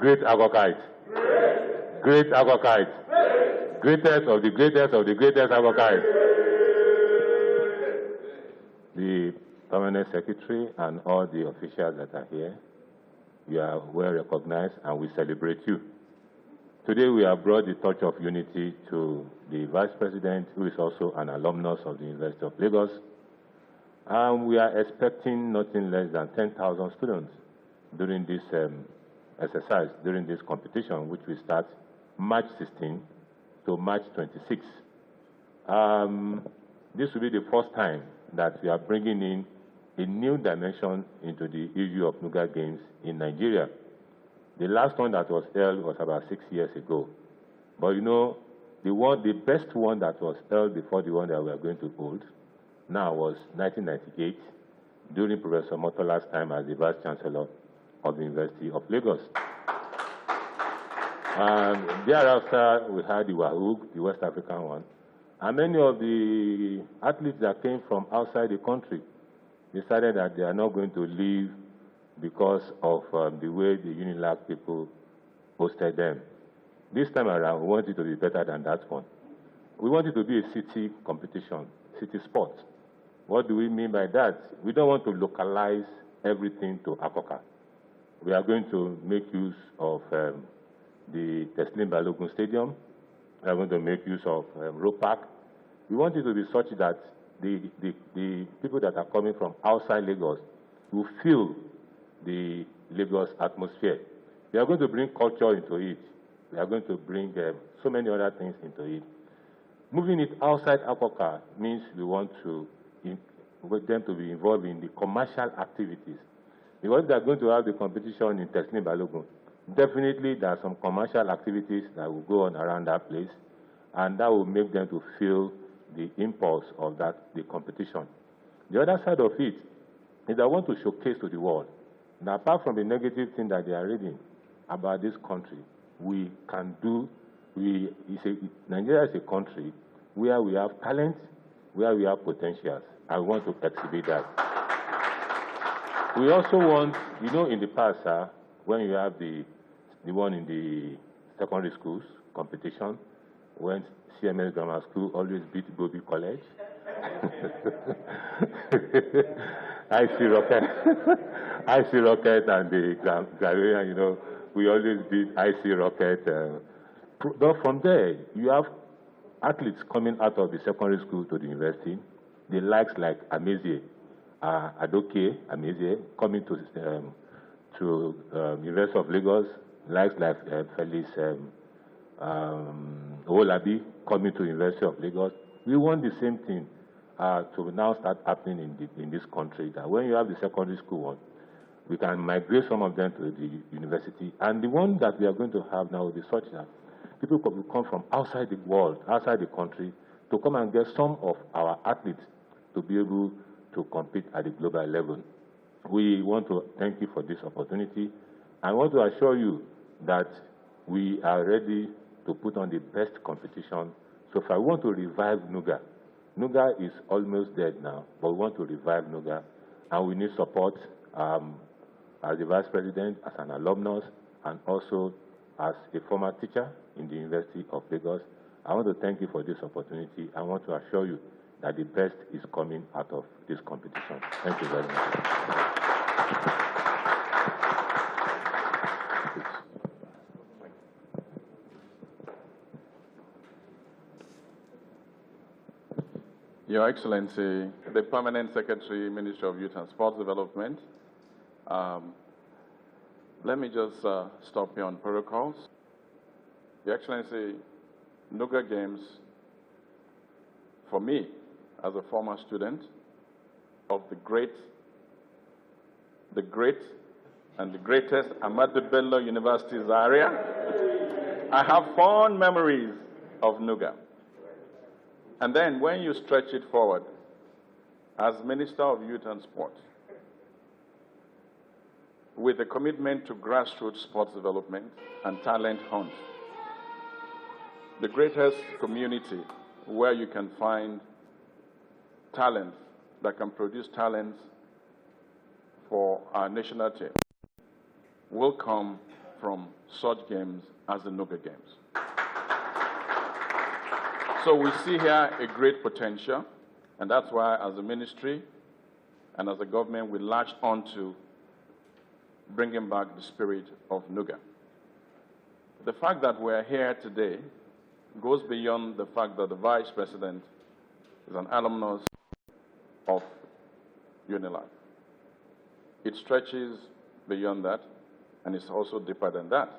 Great Agokite. Great Agokite. Greatest of the greatest of the greatest Agokite. The Permanent Secretary and all the officials that are here, you are well recognized and we celebrate you. Today we have brought the touch of unity to the Vice President, who is also an alumnus of the University of Lagos. And we are expecting nothing less than 10,000 students during this exercise, during this competition, which will start March 16 to March 26. This will be the first time that we are bringing in a new dimension into the issue of NUGA Games in Nigeria. The last one that was held was about 6 years ago. But you know, the best one that was held before the one that we are going to hold now was 1998, during Professor Motola's time as the Vice Chancellor of the University of Lagos. And thereafter, we had the WAHUG, the West African one. And many of the athletes that came from outside the country decided that they are not going to leave because of the way the UNILAG people hosted them. This time around, we want it to be better than that one. We want it to be a city competition, city sport. What do we mean by that? We don't want to localize everything to Akoka. We are going to make use of the Teslim Balogun Stadium. We are going to make use of Road Park. We want it to be such that the people that are coming from outside Lagos will feel the Lagos atmosphere. We are going to bring culture into it. We are going to bring so many other things into it. Moving it outside Akoka means we want them to be involved in the commercial activities. Because they are going to have the competition in Teslim Balogun. Definitely there are some commercial activities that will go on around that place, and that will make them to feel the impulse of the competition. The other side of it is I want to showcase to the world that apart from the negative thing that they are reading about this country, we can do, Nigeria is a country where we have talent, where we have potentials. I want to exhibit that. We also want, you know, in the past, when you have the one in the secondary schools competition, when CMS Grammar School always beat Bobby College. I see Rocket and the Ghanaian, you know, we always beat IC Rocket. But from there, you have athletes coming out of the secondary school to the university, the likes like Amezie, Adoke Amezie, coming to University of Lagos, likes like Felix Olabi coming to University of Lagos. We want the same thing to now start happening in this country, that when you have the secondary school one, we can migrate some of them to the university. And the one that we are going to have now will be such that people will come from outside the world, outside the country, to come and get some of our athletes to be able to compete at the global level. We want to thank you for this opportunity. I want to assure you that we are ready to put on the best competition. So far, we want to revive NUGA. NUGA is almost dead now, but we want to revive NUGA, and we need support as the Vice President, as an alumnus, and also as a former teacher in the University of Lagos. I want to thank you for this opportunity. I want to assure you that the best is coming out of this competition. Thank you very much. Your Excellency, the Permanent Secretary, Ministry of Youth and Sports Development, let me just stop here on protocols. Your Excellency, NUGA Games, for me, as a former student of the great and the greatest Ahmadu Bello University Zaria, I have fond memories of NUGA. And then when you stretch it forward, as Minister of Youth and Sport, with a commitment to grassroots sports development and talent hunt, the greatest community where you can find talent that can produce talents for our national team will come from such games as the NUGA games. So we see here a great potential, and that's why as a ministry and as a government we latched on to bringing back the spirit of NUGA. The fact that we're here today goes beyond the fact that the Vice President is an alumnus of UNILAG. It stretches beyond that, and it's also deeper than that.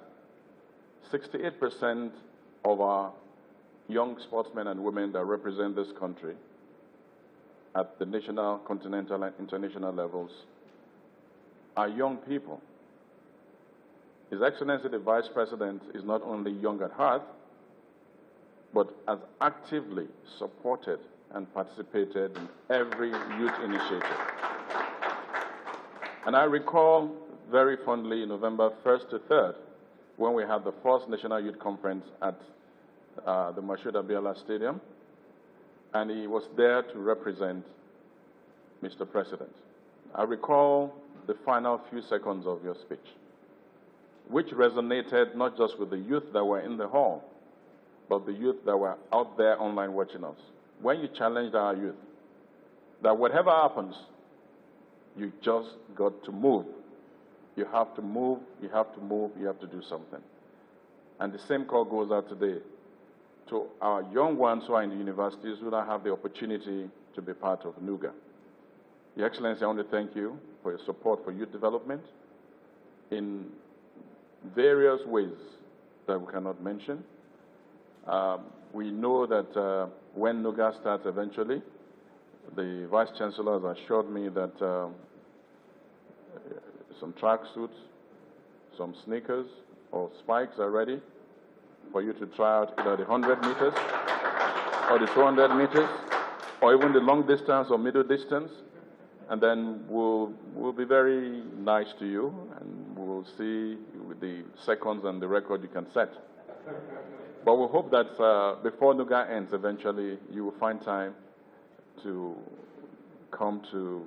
68% of our young sportsmen and women that represent this country at the national, continental, and international levels are young people. His Excellency the Vice President is not only young at heart, but has actively supported and participated in every youth initiative. And I recall very fondly November 1st to 3rd, when we had the first National Youth Conference at the Mashood Abiola Stadium, and he was there to represent Mr. President. I recall the final few seconds of your speech, which resonated not just with the youth that were in the hall, but the youth that were out there online watching us. When you challenged our youth, that whatever happens, you just got to move. You have to move, you have to move, you have to do something. And the same call goes out today to our young ones who are in the universities who don't have the opportunity to be part of NUGA. Your Excellency, I want to thank you for your support for youth development in various ways that we cannot mention. We know that when NUGA starts eventually, the Vice Chancellor has assured me that some track suits, some sneakers or spikes are ready for you to try out either the 100 meters or the 200 meters or even the long distance or middle distance. And then we'll be very nice to you, and we'll see with the seconds and the record you can set. But we hope that before NUGA ends, eventually you will find time to come to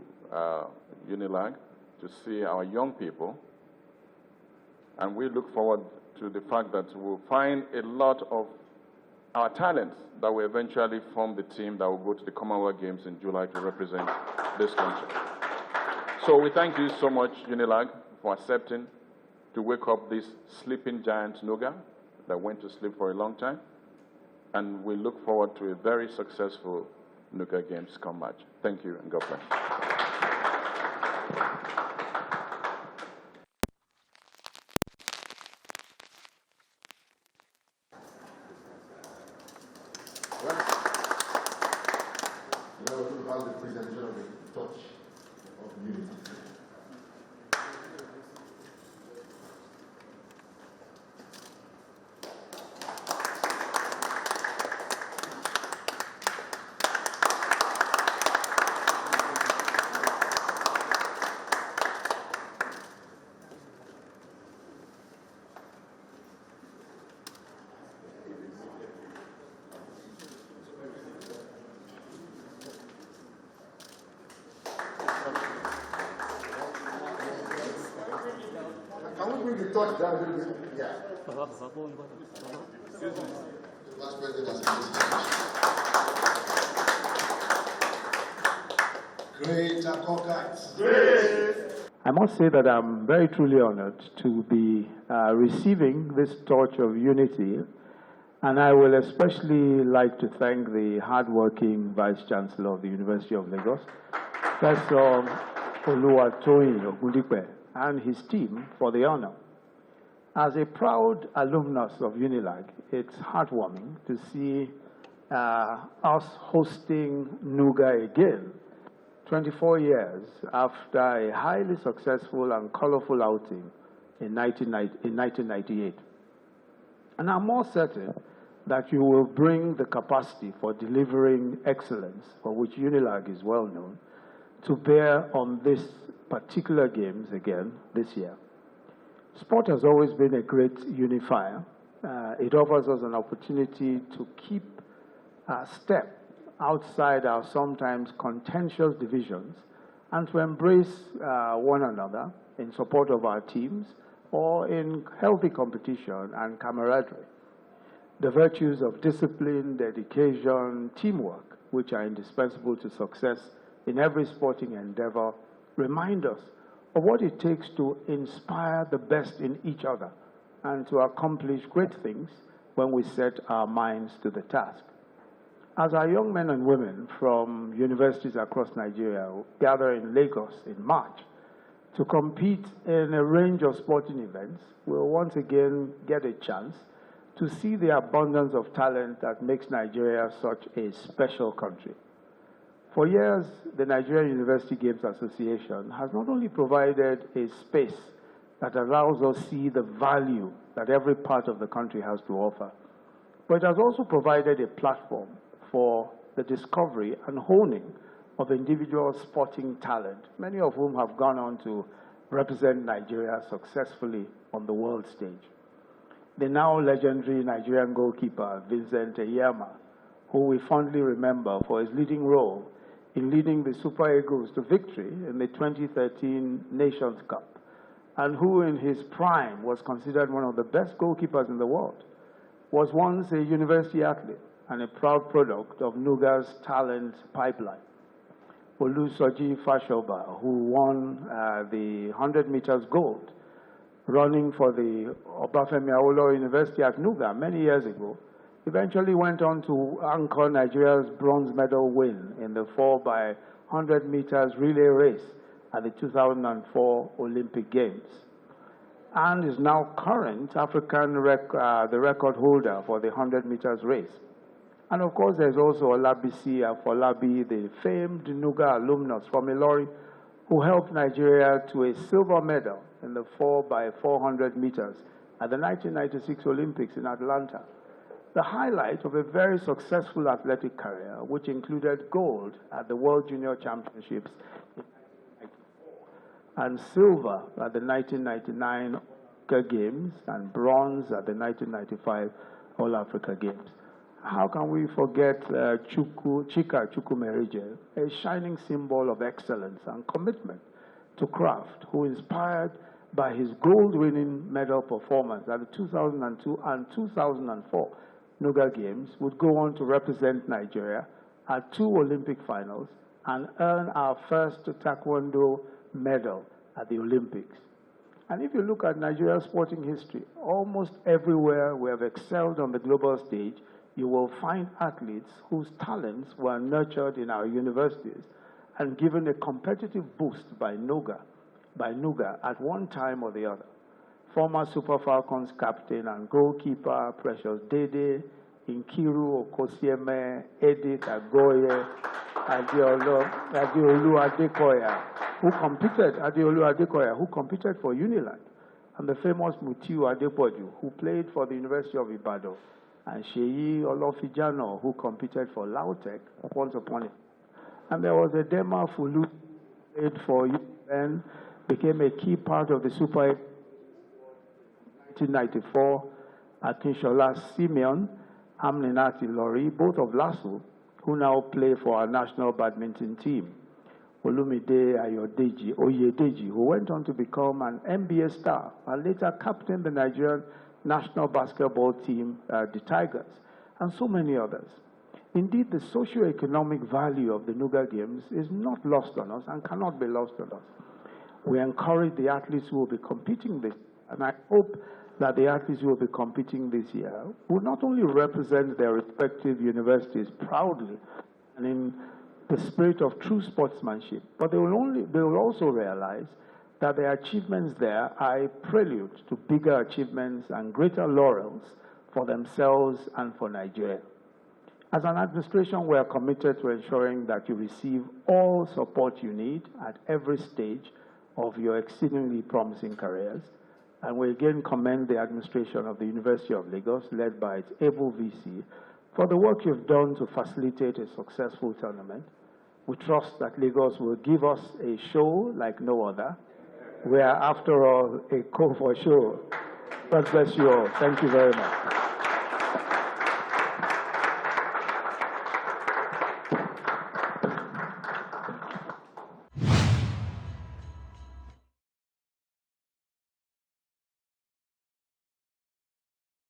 UNILAG to see our young people. And we look forward to the fact that we'll find a lot of our talents that will eventually form the team that will go to the Commonwealth Games in July to represent this country. So we thank you so much, UNILAG, for accepting to wake up this sleeping giant NUGA that went to sleep for a long time. And we look forward to a very successful NUGA Games come March. Thank you, and God bless. About the presentation of the touch of unity. Can we bring the touch down a little bit? Yeah. Vice President Great Cockeyes. I must say that I'm very truly honored to be receiving this torch of unity, and I will especially like to thank the hardworking Vice Chancellor of the University of Lagos, Professor Oluwatoyin Ogundipe, and his team for the honor. As a proud alumnus of UNILAG, it's heartwarming to see us hosting NUGA again, 24 years after a highly successful and colorful outing in 1998. And I'm more certain that you will bring the capacity for delivering excellence, for which UNILAG is well known, to bear on this particular games again this year. Sport has always been a great unifier. It offers us an opportunity to keep step outside our sometimes contentious divisions and to embrace one another in support of our teams or in healthy competition and camaraderie. The virtues of discipline, dedication, teamwork, which are indispensable to success in every sporting endeavor, remind us of what it takes to inspire the best in each other and to accomplish great things when we set our minds to the task. As our young men and women from universities across Nigeria gather in Lagos in March to compete in a range of sporting events, we'll once again get a chance to see the abundance of talent that makes Nigeria such a special country. For years, the Nigerian University Games Association has not only provided a space that allows us to see the value that every part of the country has to offer, but it has also provided a platform for the discovery and honing of individual sporting talent, many of whom have gone on to represent Nigeria successfully on the world stage. The now legendary Nigerian goalkeeper, Vincent Eyema, who we fondly remember for his leading role in leading the Super Eagles to victory in the 2013 Nations Cup, and who in his prime was considered one of the best goalkeepers in the world, was once a university athlete and a proud product of NUGA's talent pipeline. Olusoji Fashoba, who won the 100 meters gold, running for the Obafemi Awolowo University at NUGA many years ago, eventually went on to anchor Nigeria's bronze medal win in the 4x100 meters relay race at the 2004 Olympic Games, and is now current the record holder for the 100 meters race. And of course, there's also Olabisi Afolabi, the famed NUGA alumnus from Ilori, who helped Nigeria to a silver medal in the 4x400 meters at the 1996 Olympics in Atlanta. The highlight of a very successful athletic career, which included gold at the World Junior Championships in 1994, and silver at the 1999 Games, and bronze at the 1995 All-Africa Games. How can we forget Chika Chukwumerije, a shining symbol of excellence and commitment to craft, who, inspired by his gold-winning medal performance at the 2002 and 2004 NUGA Games, would go on to represent Nigeria at 2 Olympic finals and earn our first Taekwondo medal at the Olympics. And if you look at Nigeria's sporting history, almost everywhere we have excelled on the global stage, you will find athletes whose talents were nurtured in our universities and given a competitive boost by NUGA at one time or the other. Former Super Falcons captain and goalkeeper Precious Dede, Nkiru Okosieme, Edith Agoye, Adeolu Adekoya, who competed for UNILAG, and the famous Mutiu Adepoju, who played for the University of Ibadan, and Sheyi Olofijano, who competed for Lautech once upon it. And there was Edema Fulu, who played for UN, became a key part of the Super 1994, Akinshola Simeon, Amninati Lori, both of LASU, who now play for our national badminton team. Olumide Oyedeji, who went on to become an NBA star and later captained the Nigerian national basketball team, the Tigers, and so many others. Indeed, the socio-economic value of the NUGA Games is not lost on us and cannot be lost on us. We encourage the athletes who will be competing this, and I hope that the athletes who will be competing this year will not only represent their respective universities proudly and in the spirit of true sportsmanship, but they will also realize that their achievements there are a prelude to bigger achievements and greater laurels for themselves and for Nigeria. As an administration, we are committed to ensuring that you receive all support you need at every stage of your exceedingly promising careers. And we again commend the administration of the University of Lagos, led by its able VC, for the work you've done to facilitate a successful tournament. We trust that Lagos will give us a show like no other. We are, after all, a co for show. God bless you all. Thank you very much.